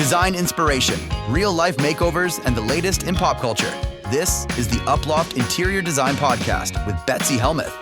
Design inspiration, real-life makeovers, and the latest in pop culture. This is the Uploft Interior Design Podcast with Betsy Helmuth.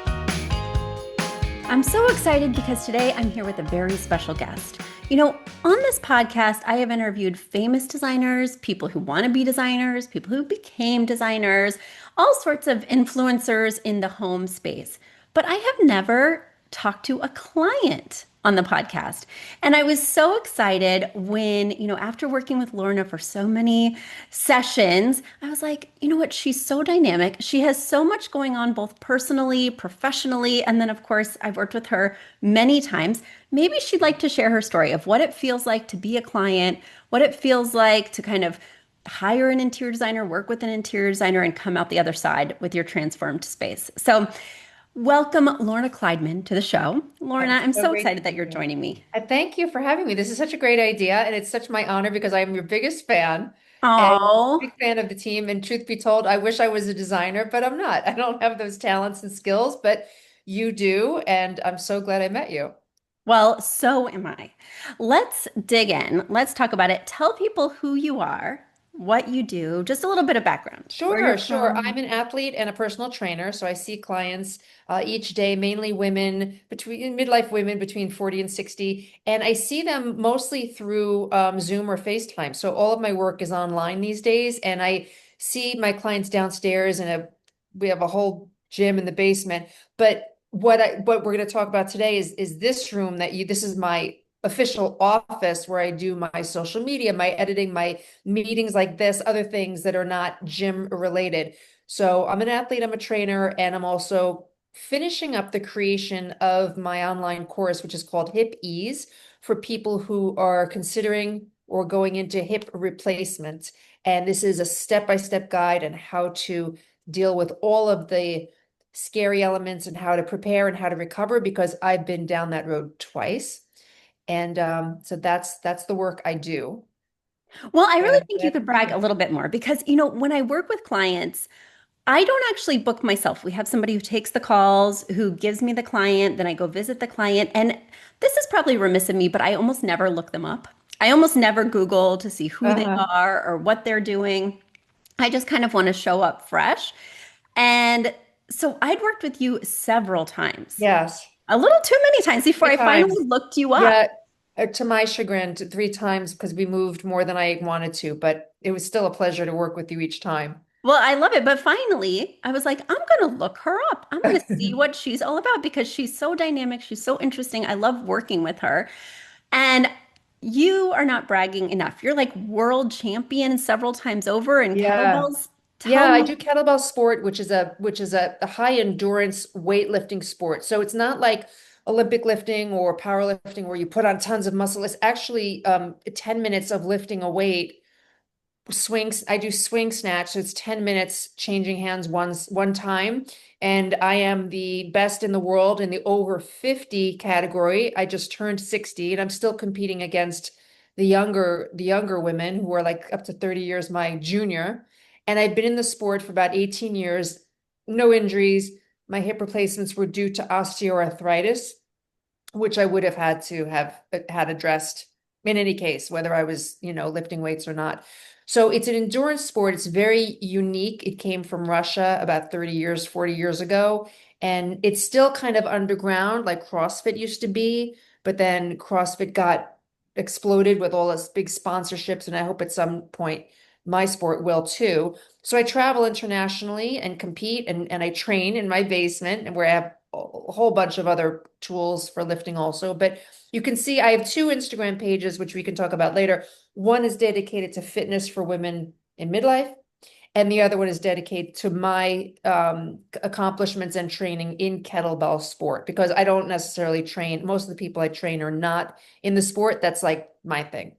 I'm so excited because today I'm here with a very special guest. You know, on this podcast, I have interviewed famous designers, people who want to be designers, people who became designers, all sorts of influencers in the home space. But I have never talked to a client on the podcast. And I was so excited when, after working with Lorna for so many sessions, I was like, you know what? She's so dynamic. She has so much going on, both personally, professionally. And then, of course, I've worked with her many times. Maybe she'd like to share her story of what it feels like to be a client, what it feels like to kind of hire an interior designer, work with an interior designer, and come out the other side with your transformed space. So welcome, Lorna Kleidman, to the show. Lorna, I'm so excited that you're joining me. Thank you for having me. This is such a great idea, and it's such my honor because I'm your biggest fan. Oh, Big fan of the team. And truth be told, I wish I was a designer, but I'm not. I don't have those talents and skills, but you do, and I'm so glad I met you. well, so am I. Let's dig in. Let's talk about it. Tell people who you are, what you do, just a little bit of background. Where you're Sure. from. I'm an athlete and a personal trainer, so I see clients each day, mainly women between midlife women between 40 and 60, and I see them mostly through Zoom or FaceTime. So all of my work is online these days, and I see my clients downstairs, and we have a whole gym in the basement. But what we're going to talk about today is this room this is my official office where I do my social media, my editing, my meetings like this, other things that are not gym related. So I'm an athlete, I'm a trainer, and I'm also finishing up the creation of my online course, which is called Hip Ease, for people who are considering or going into hip replacement. And this is a step-by-step guide on how to deal with all of the scary elements and how to prepare and how to recover, because I've been down that road twice. And so that's the work I do. Well, I really And think you could brag a little bit more because, when I work with clients, I don't actually book myself. We have somebody who takes the calls, who gives me the client, then I go visit the client. And this is probably remiss of me, but I almost never look them up. I almost never Google to see who they are or what they're doing. I just kind of want to show up fresh. And so I'd worked with you several times, Yes, a little too many times before I 3 times. finally looked you up. Yeah, to my chagrin, 3 times because we moved more than I wanted to, but it was still a pleasure to work with you each time. Well, I love it. But finally, I was like, I'm going to look her up. I'm going to see what she's all about because she's so dynamic. She's so interesting. I love working with her. And you are not bragging enough. You're like world champion several times over in Yeah. kettlebells. Yeah, Tell I me. do kettlebell sport, which is a high endurance weightlifting sport. So it's not like Olympic lifting or powerlifting where you put on tons of muscle. It's actually 10 minutes of lifting a weight. Swings, I do swing snatch, so it's 10 minutes changing hands one time. And I am the best in the world in the over 50 category. I just turned 60 and I'm still competing against the younger women who are like up to 30 years my junior. And I've been in the sport for about 18 years, no injuries. My hip replacements were due to osteoarthritis, which I would have had to have had addressed in any case, whether I was, lifting weights or not. So it's an endurance sport. It's very unique. It came from Russia about 30 years, 40 years ago. And it's still kind of underground, like CrossFit used to be. But then CrossFit got exploded with all this big sponsorships. And I hope at some point my sport will too. So I travel internationally and compete, and I train in my basement, and where I have a whole bunch of other tools for lifting also. But you can see I have 2 Instagram pages, which we can talk about later. One is dedicated to fitness for women in midlife, and the other one is dedicated to my accomplishments and training in kettlebell sport, because I don't necessarily train. Most of the people I train are not in the sport. That's like my thing.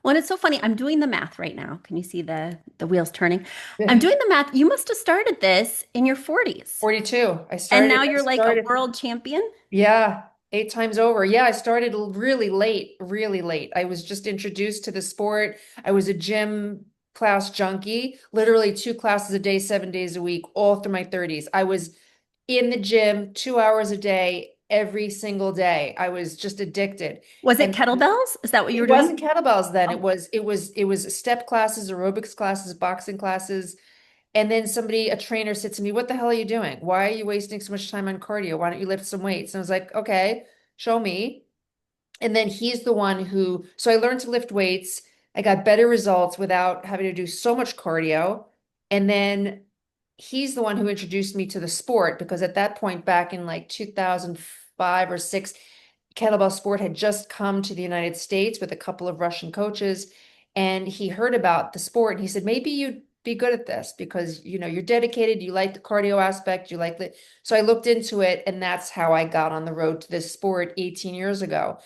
Well, and it's so funny. I'm doing the math right now. Can you see the wheels turning? I'm doing the math. You must have started this in your 40s. 42. And now you're like a world champion? Yeah, 8 times over. Yeah, I started really late, really late. I was just introduced to the sport. I was a gym class junkie, literally 2 classes a day, 7 days a week, all through my 30s. I was in the gym 2 hours a day, every single day. I was just addicted. Was it And kettlebells? Is that what you were it doing? wasn't kettlebells then. Oh, It was step classes, aerobics classes, boxing classes. And then a trainer said to me, "What the hell are you doing? Why are you wasting so much time on cardio? Why don't you lift some weights?" And I was like, "Okay, show me." And then he's the one so I learned to lift weights. I got better results without having to do so much cardio. And then he's the one who introduced me to the sport because at that point, back in like 2005 or six, kettlebell sport had just come to the United States with a couple of Russian coaches. And he heard about the sport and he said, maybe you'd be good at this because you're dedicated, you like the cardio aspect, you like the so I looked into it, and that's how I got on the road to this sport 18 years ago.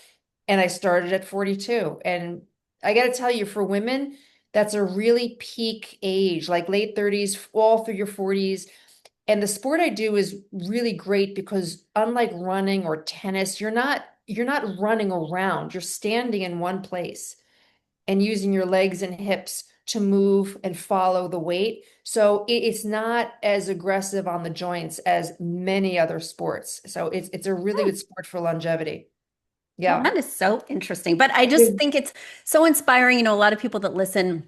And I started at 42. And I got to tell you, for women, that's a really peak age, like late 30s, all through your 40s. And the sport I do is really great because unlike running or tennis, you're not running around. You're standing in one place and using your legs and hips to move and follow the weight. So it's not as aggressive on the joints as many other sports. So it's a really good sport for longevity. well, Yeah. that is so interesting. But I just think it's so inspiring. A lot of people that listen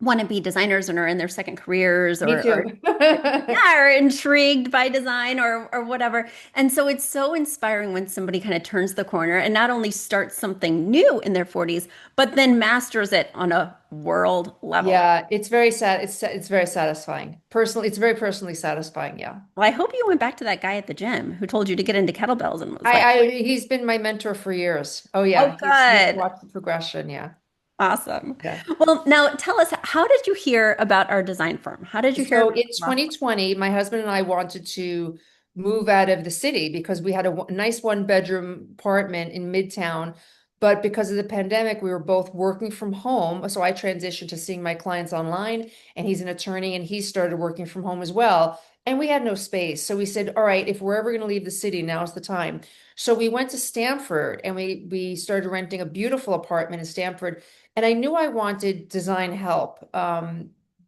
want to be designers and are in their second careers Me or too. yeah, are intrigued by design or whatever. And so it's so inspiring when somebody kind of turns the corner and not only starts something new in their 40s, but then masters it on a world level. Yeah, it's very sad. It's very satisfying. Personally, it's very personally satisfying. Yeah. Well, I hope you went back to that guy at the gym who told you to get into kettlebells and was like, He's been my mentor for years. Oh oh, yeah, he's good. watched the progression. Yeah. Awesome. Yeah. Well, now tell us, how did you hear about our design firm? How did you hear So about in Uploft? 2020, my husband and I wanted to move out of the city because we had a nice one-bedroom apartment in Midtown. But because of the pandemic, we were both working from home. So I transitioned to seeing my clients online, and he's an attorney and he started working from home as well. And we had no space. So we said, all right, if we're ever going to leave the city, now's the time. So we went to Stanford and we started renting a beautiful apartment in Stanford. And I knew I wanted design help.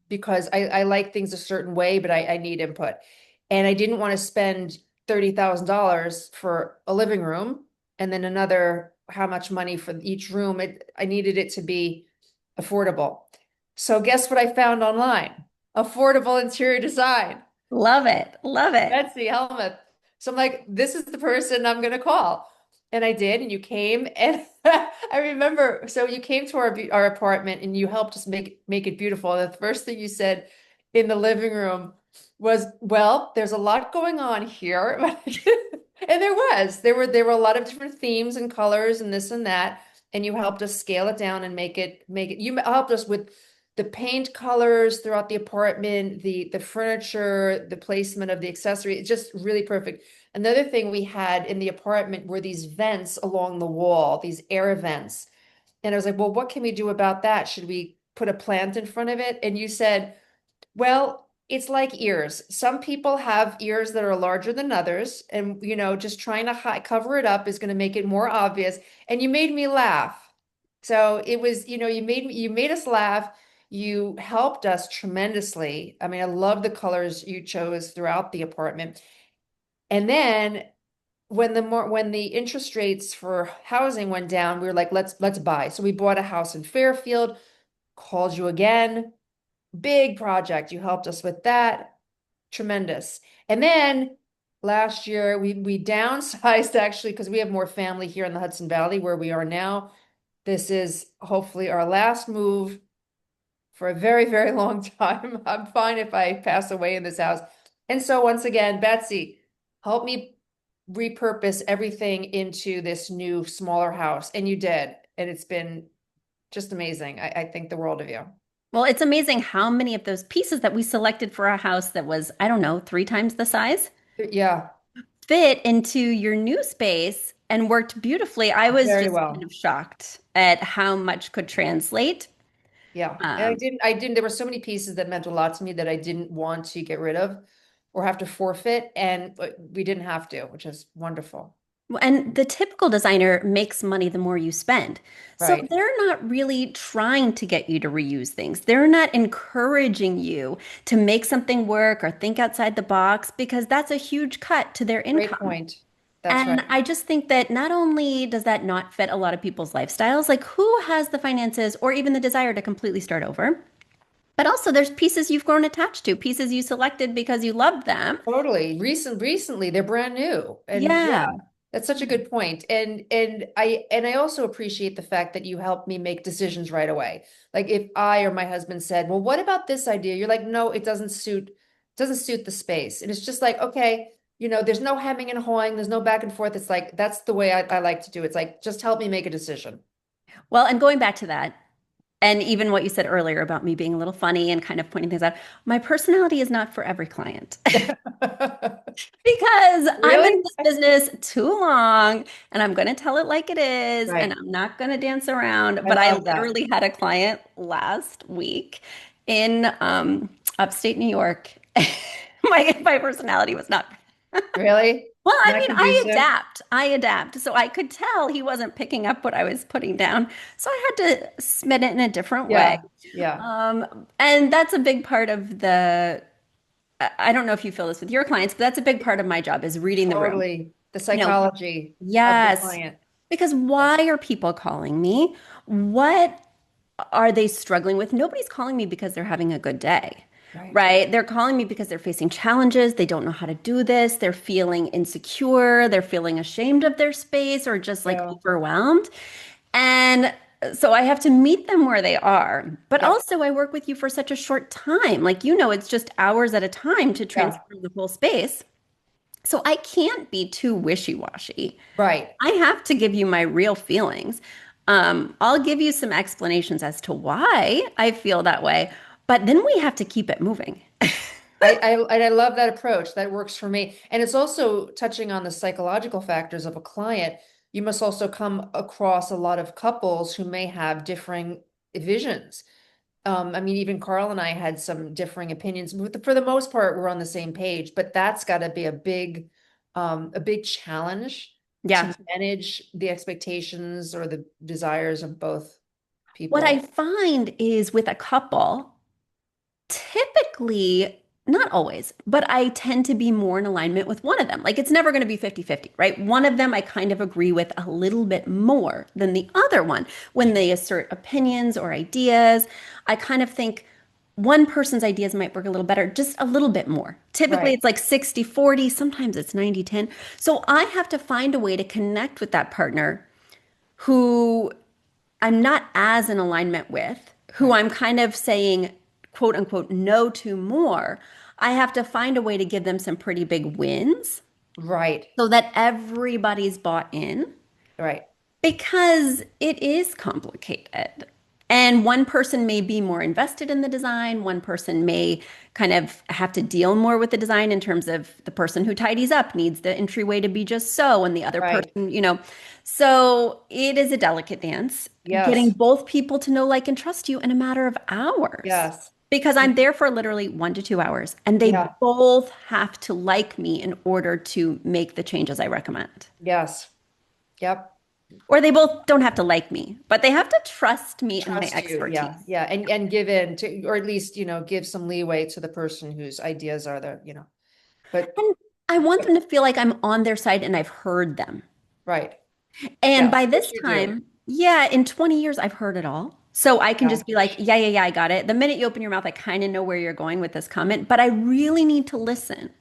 Because I like things a certain way, but I need input. And I didn't want to spend $30,000 for a living room and then another how much money for each room. I needed it to be affordable. So guess what I found online? Affordable interior design. Love it. Love it. Betsy Helmuth. So I'm like, this is the person I'm gonna call. And I did, and you came, and I remember, so you came to our apartment and you helped us make it beautiful. And the first thing you said in the living room was, "Well, there's a lot going on here." And there were a lot of different themes and colors and this and that. And you helped us scale it down and make it. You helped us with the paint colors throughout the apartment, the furniture, the placement of the accessory. It's just really perfect. Another thing we had in the apartment were these vents along the wall, these air vents. And I was like, well, what can we do about that? Should we put a plant in front of it? And you said, well, it's like ears. Some people have ears that are larger than others, and just trying to cover it up is going to make it more obvious. And you made me laugh. So it was, you made us laugh. You helped us tremendously. I mean, I love the colors you chose throughout the apartment. And then when the interest rates for housing went down, we were like, let's buy. So we bought a house in Fairfield, called you again. Big project. You helped us with that. Tremendous. And then last year we downsized actually because we have more family here in the Hudson Valley where we are now. This is hopefully our last move for a very, very long time. I'm fine if I pass away in this house. And so once again, Betsy, help me repurpose everything into this new smaller house. And you did. And it's been just amazing. I think the world of you. Well, it's amazing how many of those pieces that we selected for a house that was, I don't know, 3 times the size Yeah, fit into your new space and worked beautifully. I was very just kind well. of shocked at how much could translate. Yeah. And Um, there were so many pieces that meant a lot to me that I didn't want to get rid of or have to forfeit. And we didn't have to, which is wonderful. and the typical designer makes money the more you spend. So Right. they're not really trying to get you to reuse things. They're not encouraging you to make something work or think outside the box because that's a huge cut to their Great income. point. That's And right. I just think that not only does that not fit a lot of people's lifestyles, like who has the finances or even the desire to completely start over? But also there's pieces you've grown attached to, pieces you selected because you loved them. Totally. Recently, they're brand new. And yeah, Yeah. that's such a good point. And I also appreciate the fact that you helped me make decisions right away. Like if I or my husband said, "Well, what about this idea?" You're like, "No, it doesn't suit the space." And it's just like, okay, there's no hemming and hawing, there's no back and forth. It's like that's the way I like to do it. It's like just help me make a decision. Well, and going back to that, and even what you said earlier about me being a little funny and kind of pointing things out, my personality is not for every client because I'm Really? in this business too long and I'm going to tell it like it is and Right. I'm not going to dance around. I But I love that. literally had a client last week in upstate New York. My personality was not. Really? Well, I Not mean, I conducive? adapt. I adapt. So I could tell he wasn't picking up what I was putting down. So I had to spin it in a different way. Yeah. Yeah. And that's a big part of I don't know if you feel this with your clients, but that's a big part of my job is reading the room. Totally. The You know, psychology of the yes, client. because Yes. why are people calling me? What are they struggling with? Nobody's calling me because they're having a good day, Right. right? They're calling me because they're facing challenges. They don't know how to do this. They're feeling insecure. They're feeling ashamed of their space or just like Yeah. overwhelmed. And so I have to meet them where they are. But Yep. also, I work with you for such a short time. Like, it's just hours at a time to Yeah. transform the whole space. So I can't be too wishy-washy. Right. I have to give you my real feelings. I'll give you some explanations as to why I feel that way, but then we have to keep it moving. I love that approach. That works for me. And it's also touching on the psychological factors of a client. You must also come across a lot of couples who may have differing visions. I mean, even Carl and I had some differing opinions. For the most part, we're on the same page, but that's got to be a big challenge to Yeah. manage the expectations or the desires of both What I people. find is with a couple, typically, not always, but I tend to be more in alignment with one of them. Like it's never going to be 50-50, right? One of them I kind of agree with a little bit more than the other one. When they assert opinions or ideas, I kind of think one person's ideas might work a little better, just a little bit more. Typically, Right. it's like 60-40, sometimes it's 90-10. So I have to find a way to connect with that partner who I'm not as in alignment with, who Right. I'm kind of saying, quote unquote, no to more. I have to find a way to give them some pretty big wins Right. so that everybody's bought in Right. because it is complicated. And one person may be more invested in the design. One person may kind of have to deal more with the design in terms of the person who tidies up needs the entryway to be just so, and the other Right. person. So it is a delicate dance, getting Yes. both people to know, like, and trust you in a matter of hours. Yes. Because I'm there for literally 1 to 2 hours, and they Yeah. both have to like me in order to make the changes I recommend. Yes. Yep. Or they both don't have to like me, but they have to trust me and my Trust you. Yeah. expertise. Yeah. And give in to, or at least, give some leeway to the person whose ideas are but And I want them to feel like I'm on their side and I've heard them. right. And Yes. by Which this you do. time, yeah, in 20 years, I've heard it all. So I can Yeah. just be like, yeah, yeah, yeah, I got it. The minute you open your mouth, I kind of know where you're going with this comment, but I really need to listen.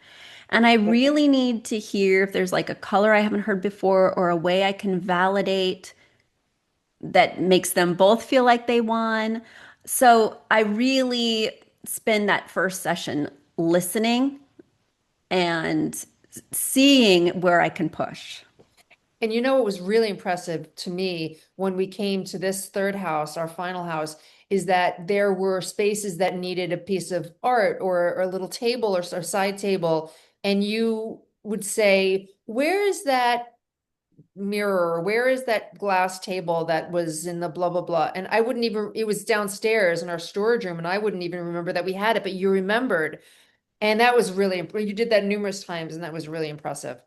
And I Yep. really need to hear if there's like a color I haven't heard before or a way I can validate that makes them both feel like they won. So I really spend that first session listening and seeing where I can push. And what was really impressive to me when we came to this third house, our final house, is that there were spaces that needed a piece of art or a little table or side table. And you would say, where is that mirror? Where is that glass table that was in the blah, blah, blah? And I wouldn't even, it was downstairs in our storage room, and I wouldn't even remember that we had it, but you remembered. And that was really, you did that numerous times, and that was really impressive.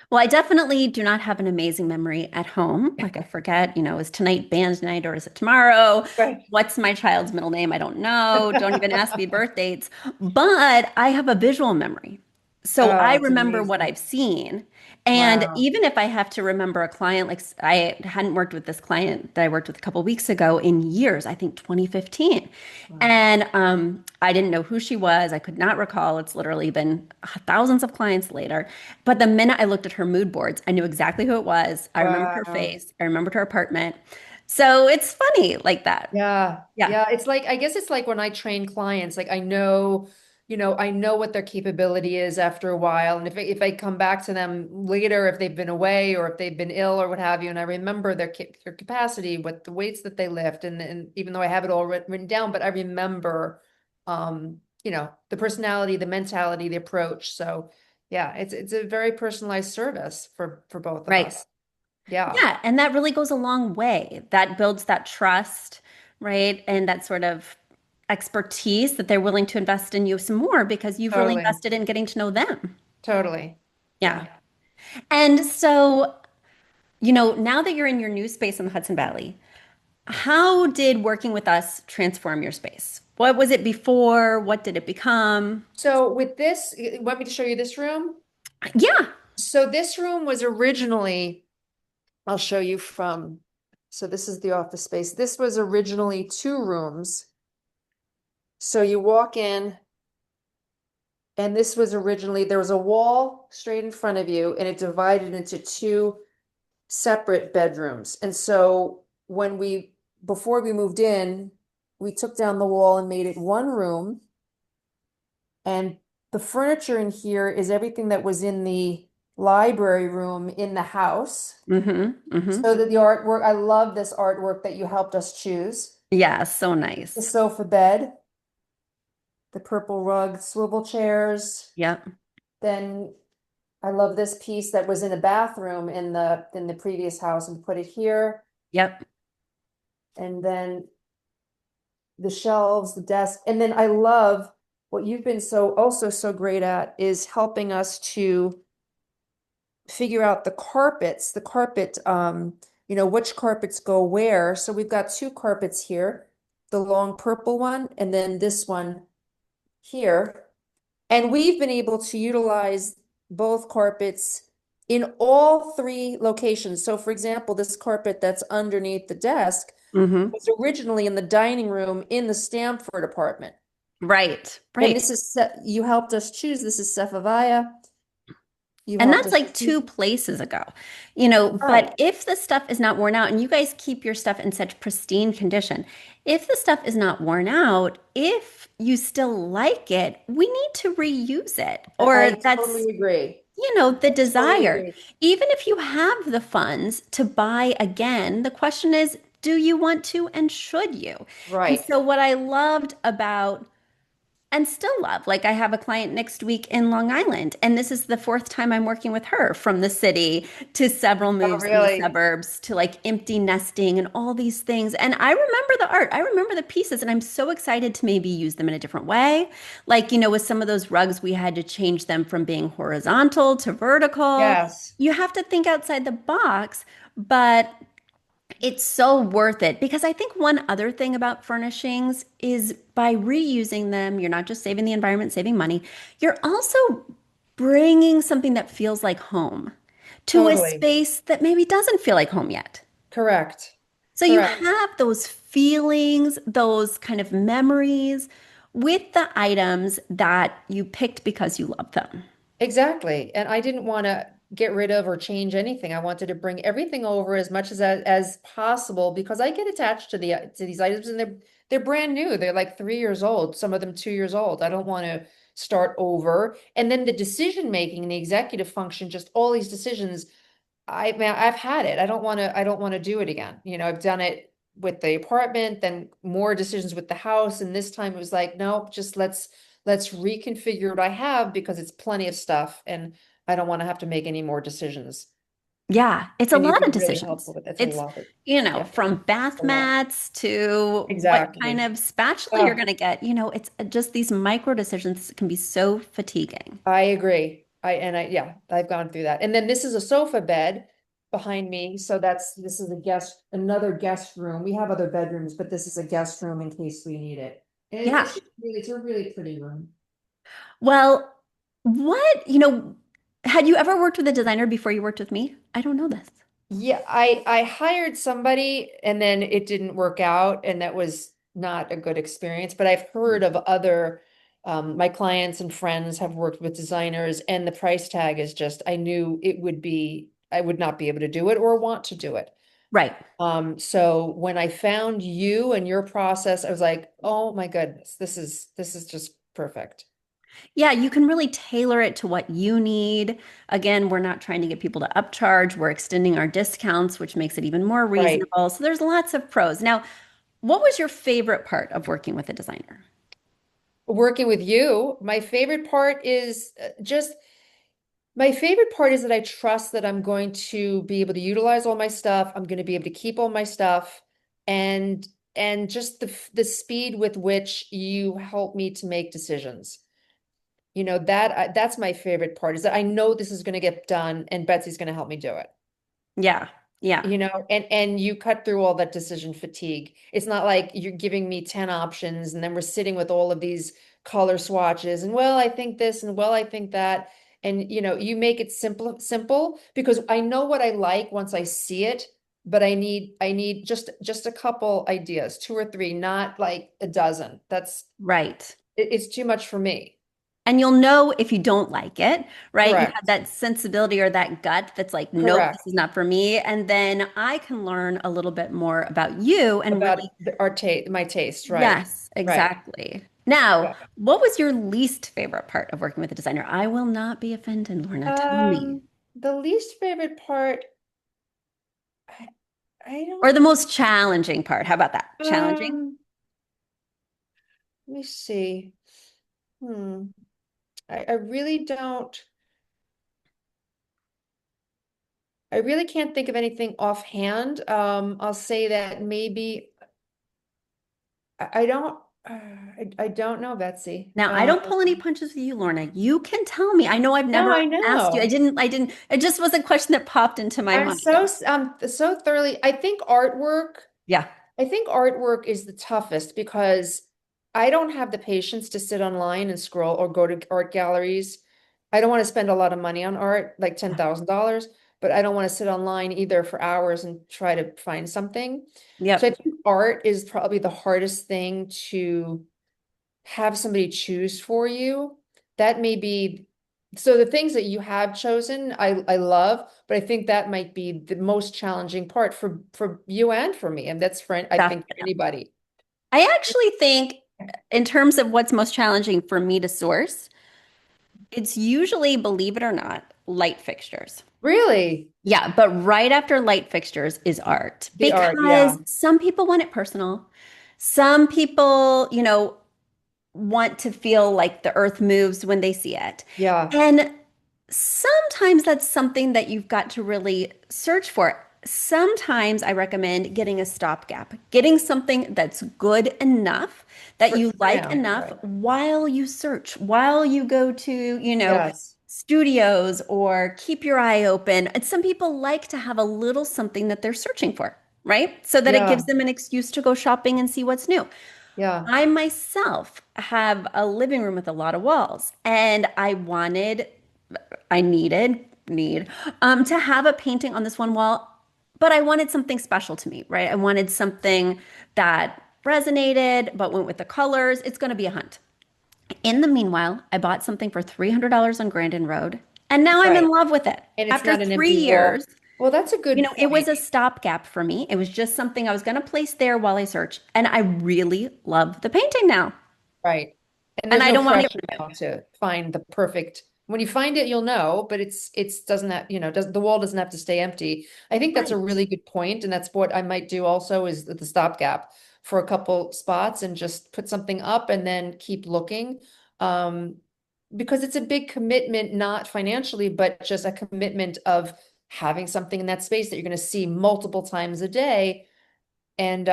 Well, I definitely do not have an amazing memory at home. Like I forget, is tonight band night or is it tomorrow? Right. What's my child's middle name? I don't know. Don't even ask me birth dates. But I have a visual memory. So Oh, I it's remember what amazing. I've seen. And Wow. even if I have to remember a client, like I hadn't worked with this client that I worked with a couple weeks ago in years, I think 2015. Wow. And I didn't know who she was. I could not recall. It's literally been thousands of clients later. But the minute I looked at her mood boards, I knew exactly who it was. I remembered her Wow. face. I remembered her apartment. So it's funny like that. Yeah. Yeah. Yeah. It's like, I guess it's like when I train clients, like I know, I know what their capability is after a while. And if I come back to them later, if they've been away or if they've been ill or what have you, and I remember their capacity, what the weights that they lift, and even though I have it all written down, but I remember, the personality, the mentality, the approach. So yeah, it's a very personalized service for both of Right. us. Yeah. Yeah, and that really goes a long way. That builds that trust, right? And that sort of expertise that they're willing to invest in you some more because you've really Totally. invested in getting to know them. Totally. Yeah. Yeah. And so, now that you're in your new space in the Hudson Valley, how did working with us transform your space? What was it before? What did it become? So with this, you want me to show you this room? Yeah. So this room was originally, I'll show you from, so this is the office space. This was originally 2 rooms. So you walk in, and this was originally, there was a wall straight in front of you, and it divided into 2 separate bedrooms. And so before we moved in, we took down the wall and made it 1 room. And the furniture in here is everything that was in the library room in the house. Mm-hmm. Mm-hmm. So that the artwork, I love this artwork that you helped us choose. Yeah, so The nice. sofa bed, the purple rug, swivel chairs. Yep. Then I love this piece that was in a bathroom in the previous house and put it here. Yep. And then the shelves, the desk. And then I love what you've been so great at is helping us to figure out the carpet, which carpets go where. So we've got 2 carpets here, the long purple one, and then this one here. And we've been able to utilize both carpets in all 3 locations. So for example, this carpet that's underneath the desk Mm-hmm. was originally in the dining room in the Stamford apartment. Right. And Right. this is, you helped us choose, this is Cephavaia. You And helped that's us like choose. 2 places ago, Right. but if the stuff is not worn out and you guys keep your stuff in such pristine condition, if the stuff is not worn out, if you still like it, we need to reuse it. Or I that's, totally agree. the Totally desire. agree. Even if you have the funds to buy again, the question is, do you want to and should you? And Right. so what I loved about and still love. Like I have a client next week in Long Island, and this is the 4th time I'm working with her from the city to several Oh, moves in the really? suburbs to like empty nesting and all these things. And I remember the art, I remember the pieces, and I'm so excited to maybe use them in a different way. Like, with some of those rugs, we had to change them from being horizontal to vertical. Yes. You have to think outside the box, but it's so worth it because I think one other thing about furnishings is by reusing them, you're not just saving the environment, saving money, you're also bringing something that feels like home to a Totally. space that maybe doesn't feel like home yet. Correct. So you Correct. have those feelings, those kind of memories with the items that you picked because you love them. Exactly. And I didn't want to get rid of or change anything. I wanted to bring everything over as much as possible because I get attached to these items, and they're brand new. They're like 3 years old, some of them 2 years old. I don't want to start over. And then the decision making and the executive function, just all these decisions, I've had it. I don't want to do it again. I've done it with the apartment, then more decisions with the house. And this time it was like, no, just let's reconfigure what I have because it's plenty of stuff and I don't want to have to make any more decisions. Yeah, it's a And you've lot of been really helpful decisions. with it. It's a It's, lot. you know, Yeah, from it's bath a lot. mats to what kind Exactly. of spatula you're Oh, going to get. It's just these micro decisions can be so fatiguing. I agree. Yeah, I've gone through that. And then this is a sofa bed behind me. So this is another guest room. We have other bedrooms, but this is a guest room in case we need it. And Yeah. it's a really pretty room. Well, What, had you ever worked with a designer before you worked with me? I don't know this. Yeah, I hired somebody and then it didn't work out and that was not a good experience, but I've heard of other my clients and friends have worked with designers and the price tag is just I knew it would be I would not be able to do it or want to do it. Right. So when I found you and your process, I was like, oh my goodness, this is just perfect. Yeah, you can really tailor it to what you need. Again, we're not trying to get people to upcharge. We're extending our discounts, which makes it even more Right. reasonable. So there's lots of pros. Now, what was your favorite part of working with a designer? Working with you, my favorite part is just my favorite part is that I trust that I'm going to be able to utilize all my stuff. I'm going to be able to keep all my stuff and just the speed with which you help me to make decisions. That's my favorite part is that I know this is going to get done and Betsy's going to help me do it. Yeah. Yeah. And you cut through all that decision fatigue. It's not like you're giving me 10 options and then we're sitting with all of these color swatches and well, I think this and well, I think that. And you make it simple because I know what I like once I see it, but I need just a couple ideas, two or three, not like a dozen. Right. It's too much for me. And you'll know if you don't like it, right? You have Correct. that sensibility or that gut that's like, nope, this Correct. is not for me. And then I can learn a little bit more about you and About really, our taste, my taste, right. yes, Right. exactly. Now, Yeah. what was your least favorite part of working with a designer? I will not be offended, Lorna. Tell me. The least favorite part, I, I Or don't, the most challenging part. How about that? Challenging? let me see. Hmm. I really don't, I really can't think of anything offhand. I'll say that maybe, I don't, I don't know, Betsy. Now, I don't pull any punches with you, Lorna. You can tell me. I know I've No, never I asked you. know. It just was a question that popped into my I'm mind. so thoroughly, Yeah, I think artwork is the toughest because I don't have the patience to sit online and scroll or go to art galleries. I don't want to spend a lot of money on art, like $10,000, but I don't want to sit online either for hours and try to find something. So I yep. think art is probably the hardest thing to have somebody choose for you. That may be, so the things that you have chosen, I love, but I think that might be the most challenging part for you and for me. And that's for, I think, for anybody. I actually think, in terms of what's most challenging for me to source, it's usually, believe it or not, light fixtures. Really? Yeah, but right after light fixtures is art The art, because yeah. some people want it personal. Some people, want to feel like the earth moves when they see it. Yeah. And sometimes that's something that you've got to really search for. Sometimes I recommend getting a stopgap, getting something that's good enough that you For like now, enough right. while you search, while you go to, Yes. studios or keep your eye open. And some people like to have a little something that they're searching for, right? So that it gives Yeah. them an excuse to go shopping and see what's new. Yeah. I myself have a living room with a lot of walls, and I need to have a painting on this one wall, but I wanted something special to me, right? I wanted something that resonated, but went with the colors. It's going to be a hunt. In the meanwhile, I bought something for $300 on Grandin Road, and now I'm in Right. love with it. And it's After not an three empty years, wall. Well, that's a good it was point. a stopgap for me. It was just something I was going to place there while I search, and I really love the painting now, Right. And and there's I no don't want to pressure get rid of now it. to find the perfect. When you find it, you'll know, but it's doesn't have, the wall doesn't have to stay empty. I think that's a Right. really good point, and that's what I might do also is the stopgap for a couple spots and just put something up and then keep looking. Um, because it's a big commitment, not financially, but just a commitment of having something in that space that you're going to see multiple times a day. And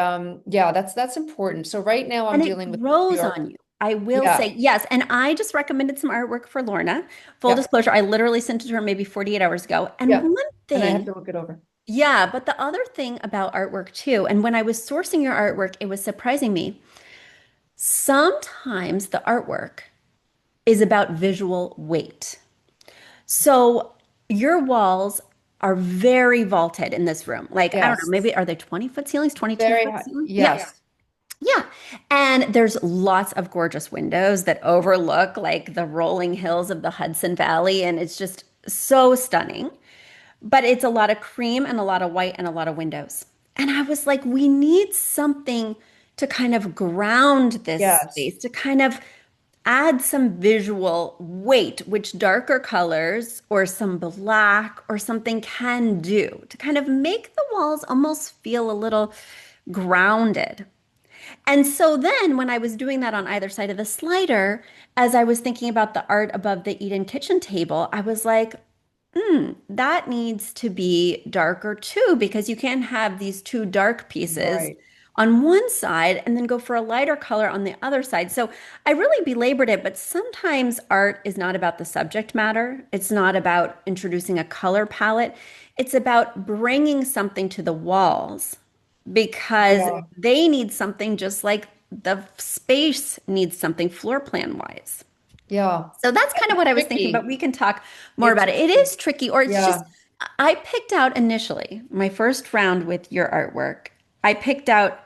yeah, that's important. So right now I'm And it dealing with the grows art. on you. I will Yeah. say yes. And I just recommended some artwork for Lorna. Full Yep. disclosure, I literally sent it to her maybe 48 hours ago. And Yep. one And I have thing, to look it over. yeah, but the other thing about artwork too, and when I was sourcing your artwork, it was surprising me. Sometimes the artwork is about visual weight. So your walls are very vaulted in this room. Like, I don't know, Yes. maybe are they 20-foot ceilings, 22 Very foot high. ceilings? Yeah. Yes. Yeah. And there's lots of gorgeous windows that overlook like the rolling hills of the Hudson Valley. And it's just so stunning. But it's a lot of cream and a lot of white and a lot of windows. And I was like, we need something to kind of ground this Yes. space, to kind of add some visual weight, which darker colors or some black or something can do to kind of make the walls almost feel a little grounded. And so then when I was doing that on either side of the slider, as I was thinking about the art above the Eden kitchen table, I was like, that needs to be darker too, because you can't have these two dark pieces Right. on one side and then go for a lighter color on the other side. So I really belabored it, but sometimes art is not about the subject matter. It's not about introducing a color palette. It's about bringing something to the walls because Yeah. they need something just like the space needs something floor plan wise. Yeah. So that's kind of what I was thinking, but Tricky. we can talk more It's about it. It tricky. is tricky, or it's just, Yeah. I picked out initially my first round with your artwork. I picked out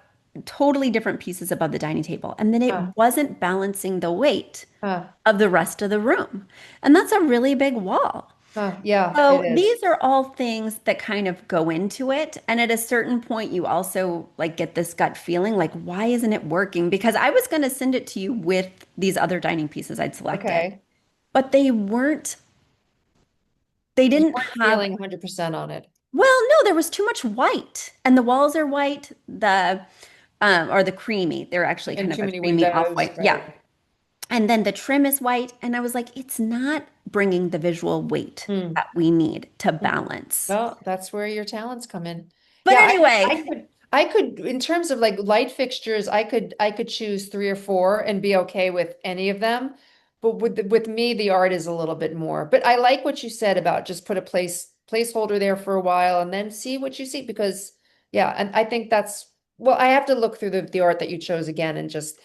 totally different pieces above the dining table, and then it Huh. wasn't balancing the weight Huh. of the rest of the room. And that's a really big wall. Huh. Yeah, it So is. these are all things that kind of go into it. And at a certain point, you also like get this gut feeling like, why isn't it working? Because I was going to send it to you with these other dining pieces I'd selected, Okay. but they weren't, they You didn't weren't have, feeling 100% on it. well, no, there was too much white and the walls are white, or the creamy. They're actually kind And of too a many creamy off windows, white. Yeah. right? And then the trim is white. And I was like, it's not bringing the visual weight Hmm. that we need to Hmm. balance. Well, that's where your talents come in. But Yeah, anyway, I could, in terms of like light fixtures, I could choose three or four and be okay with any of them. But with me, the art is a little bit more. But I like what you said about just put a placeholder there for a while and then see what you see because yeah, and I think that's well, I have to look through the art that you chose again and just,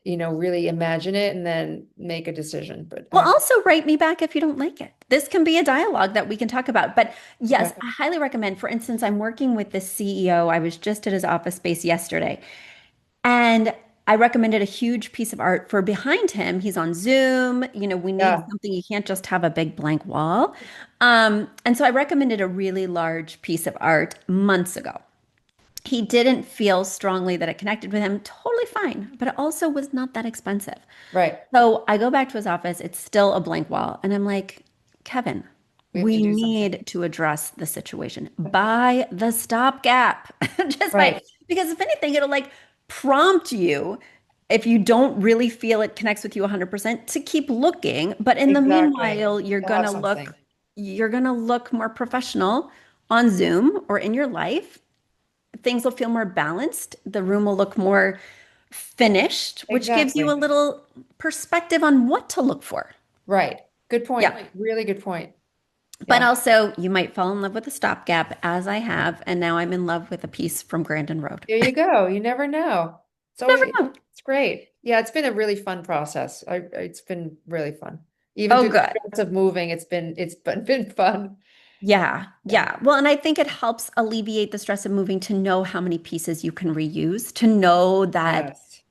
really imagine it and then make a decision. But well, also write me back if you don't like it. This can be a dialogue that we can talk about. But yes, okay. I highly recommend. For instance, I'm working with the CEO. I was just at his office space yesterday, and I recommended a huge piece of art for behind him. He's on Zoom. We need Yeah, something. You can't just have a big blank wall. And so I recommended a really large piece of art months ago. He didn't feel strongly that it connected with him. Totally fine, but it also was not that expensive. right. So I go back to his office. It's still a blank wall. And I'm like, Kevin, We have to we do something. need to address the situation. Buy the stopgap. Just buy Right. it. Because if anything, it'll like prompt you if you don't really feel it connects with you 100% to keep looking. But in the Exactly. meanwhile, To have something. you're gonna look more professional on Zoom or in your life. Things will feel more balanced. The room will look more finished, which gives you a Exactly. little perspective on what to look for. Right. Good point. Yeah. Really good point. But Yeah. also, you might fall in love with a stopgap, as I have, and now I'm in love with a piece from Grandin Road. There you go. You never know. It's Never always, know. it's great. Yeah, it's been a really fun process. It's been really fun. Even Oh, through the good. stress of moving, it's been fun. Yeah, Yeah. yeah. Well, and I think it helps alleviate the stress of moving to know how many pieces you can reuse, to know that Yes.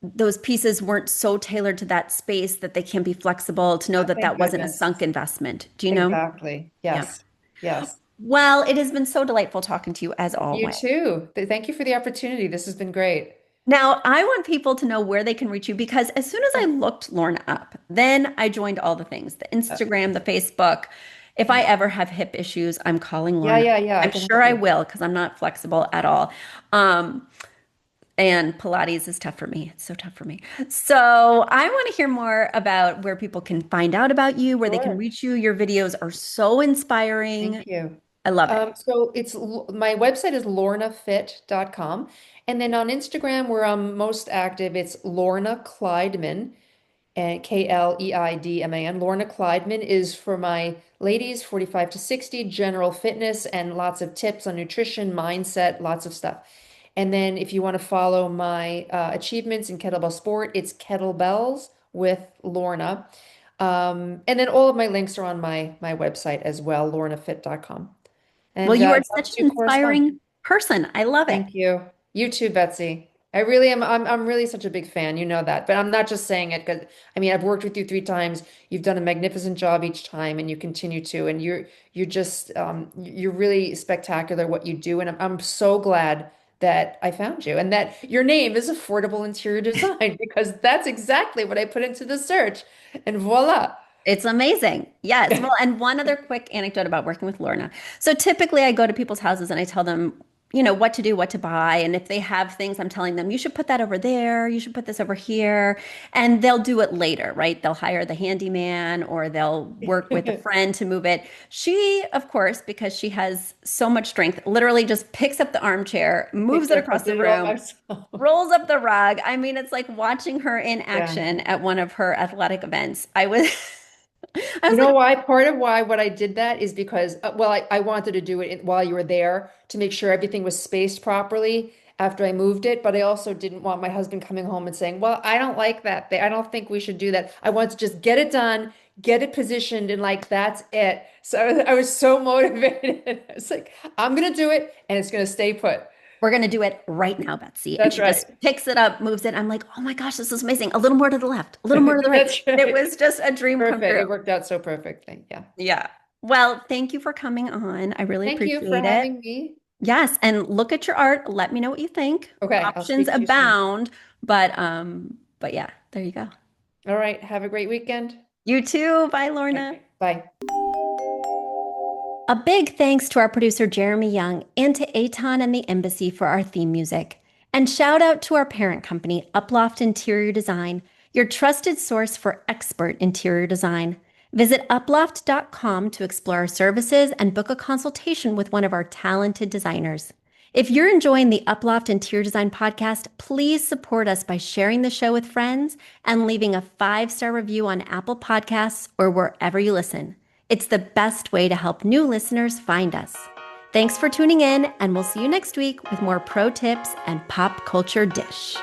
those pieces weren't so tailored to that space that they can be flexible, to know that Thank that wasn't a goodness. sunk investment. Do you know? Exactly. Yeah. Yes. Yes. Well, it has been so delightful talking to you as You always. too. Thank you for the opportunity. This has been great. Now, I want people to know where they can reach you because as soon as I looked Lorna up, then I joined all the things, the Uh, Instagram, the Facebook. If I ever have hip issues, I'm calling Yeah, Lorna. yeah, yeah. I I'm can sure help I you. will because I'm not flexible at all. Um, and Pilates is tough for me. It's so tough for me. So I want to hear more about where people can find out about you, where they can Sure. reach you. Your videos are so inspiring. Thank you. I love it. So my website is lornafit.com. And then on Instagram, where I'm most active, it's Lorna Kleidman and Kleidman. Lorna Kleidman is for my ladies 45 to 60, general fitness and lots of tips on nutrition, mindset, lots of stuff. And then if you want to follow my achievements in kettlebell sport, it's kettlebells with Lorna. And then all of my links are on my website as well, lornafit.com. Well, And you are I'd love such to an correspond. inspiring person. I love it. Thank you. You too, Betsy. I really am. I'm really such a big fan. You know that. But I'm not just saying it because I mean I've worked with you 3 times. You've done a magnificent job each time, and you continue to. And you're just you're really spectacular what you do. And I'm so glad that I found you and that your name is Affordable Interior Design because that's exactly what I put into the search. And voila. It's amazing. Yes. Well, and one other quick anecdote about working with Lorna. So typically I go to people's houses and I tell them, what to do, what to buy. And if they have things, I'm telling them, you should put that over there. You should put this over here. And they'll do it later, right? They'll hire the handyman or they'll work with a friend to move it. She, of course, because she has so much strength, literally just picks up the armchair, moves it across the room, rolls up the rug. I mean, it's like watching her in Yeah. action at one of her athletic events. I was I You was know like, why? Part of why what I did that is because, well, I wanted to do it while you were there to make sure everything was spaced properly after I moved it. But I also didn't want my husband coming home and saying, well, I don't like that. I don't think we should do that. I want to just get it done, get it positioned, and like, that's it. So I was so motivated. I was like, I'm going to do it and it's going to stay put. we're going to do it right now, Betsy. And That's she right. just picks it up, moves it. I'm like, oh my gosh, this is amazing. A little more to the left, a little more to the right. That's It right. was just a dream come Perfect. true. It worked out so perfectly. Yeah. Yeah. Well, thank you for coming on. I really Thank you for appreciate it. having me. Yes, and look at your art. Let me know what you think. Okay. I'll Options speak to you soon. abound, but yeah, there you go. All right. Have a great weekend. You too. Bye, Lorna. Okay. Bye. A big thanks to our producer Jeremy Young and to Aton and the Embassy for our theme music. And shout out to our parent company, Uploft Interior Design, your trusted source for expert interior design. Visit uploft.com to explore our services and book a consultation with one of our talented designers. If you're enjoying the Uploft Interior Design podcast, please support us by sharing the show with friends and leaving a 5-star review on Apple Podcasts or wherever you listen. It's the best way to help new listeners find us. Thanks for tuning in, and we'll see you next week with more pro tips and pop culture dish.